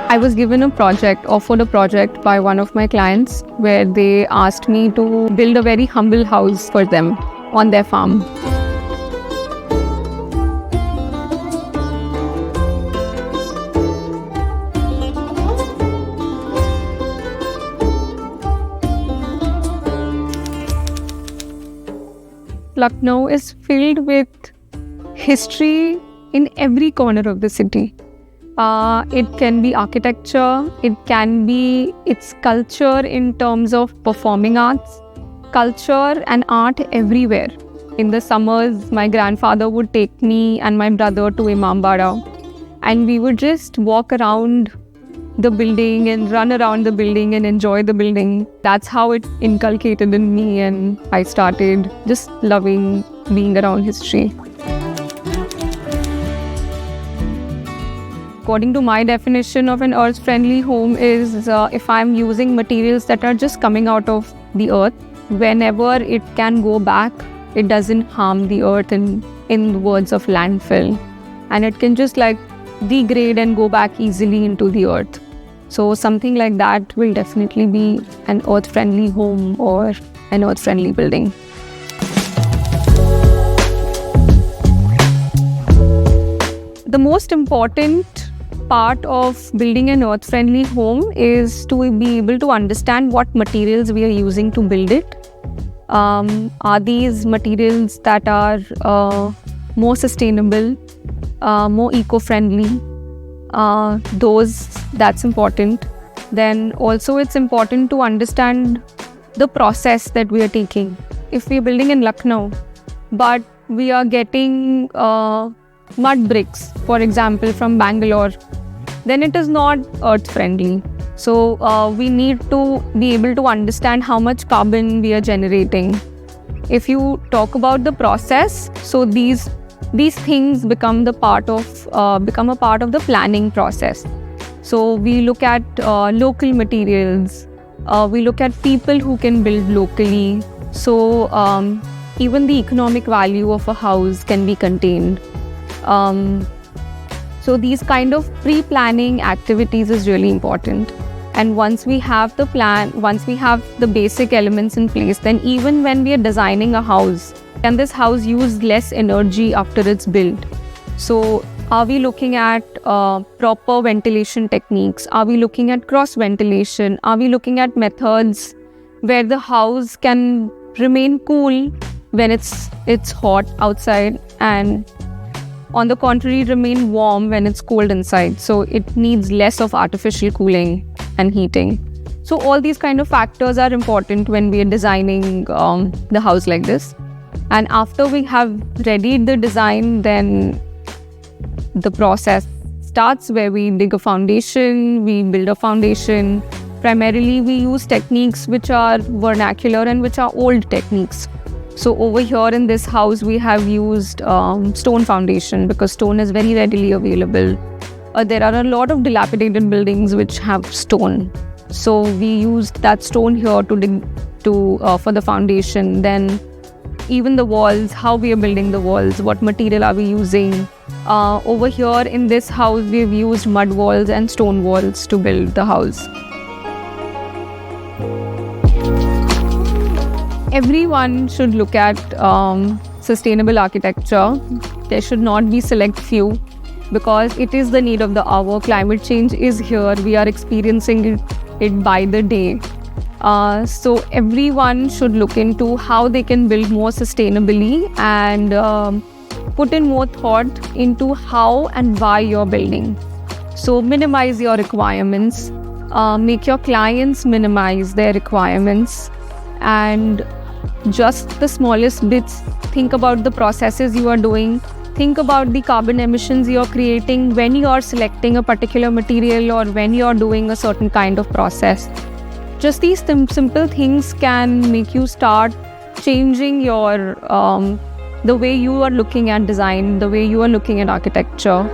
I was given offered a project by one of my clients where they asked me to build a very humble house for them on their farm. Lucknow is filled with history in every corner of the city. It can be architecture, it can be its culture in terms of performing arts, culture and art everywhere. In the summers, my grandfather would take me and my brother to Imambara, and we would just walk around the building and run around the building and enjoy the building. That's how it inculcated in me, and I started just loving being around history. According to my definition of an earth-friendly home is if I'm using materials that are just coming out of the earth, whenever it can go back, it doesn't harm the earth in the words of landfill. And it can just degrade and go back easily into the earth. So something like that will definitely be an earth-friendly home or an earth-friendly building. The most important part of building an earth-friendly home is to be able to understand what materials we are using to build it. Are these materials that are more sustainable, more eco-friendly? That's important. Then also it's important to understand the process that we are taking. If we are building in Lucknow, but we are getting mud bricks, for example, from Bangalore, then it is not earth-friendly. So we need to be able to understand how much carbon we are generating. If you talk about the process, so these things become a part of the planning process. So we look at local materials, we look at people who can build locally. So even the economic value of a house can be contained. So these kind of pre-planning activities is really important. And once we have the plan, once we have the basic elements in place, then even when we are designing a house, can this house use less energy after it's built? So are we looking at proper ventilation techniques? Are we looking at cross ventilation? Are we looking at methods where the house can remain cool when it's hot outside, and on the contrary remain warm when it's cold inside? So it needs less of artificial cooling and heating. So all these kind of factors are important when we are designing the house like this. And after we have readied the design, then the process starts where we dig a foundation, we build a foundation. Primarily we use techniques which are vernacular and which are old techniques. So over here in this house we have used stone foundation because stone is very readily available. There are a lot of dilapidated buildings which have stone. So we used that stone here to dig for the foundation. Then even the walls, how we are building the walls, what material are we using. Over here in this house we've used mud walls and stone walls to build the house. Everyone should look at sustainable architecture. There should not be select few, because it is the need of the hour. Climate change is here. We are experiencing it by the day. So everyone should look into how they can build more sustainably and put in more thought into how and why you're building. So minimize your requirements. Make your clients minimize their requirements, and just the smallest bits. Think about the processes you are doing. Think about the carbon emissions you are creating when you are selecting a particular material or when you are doing a certain kind of process. Just these simple things can make you start changing your the way you are looking at design, the way you are looking at architecture.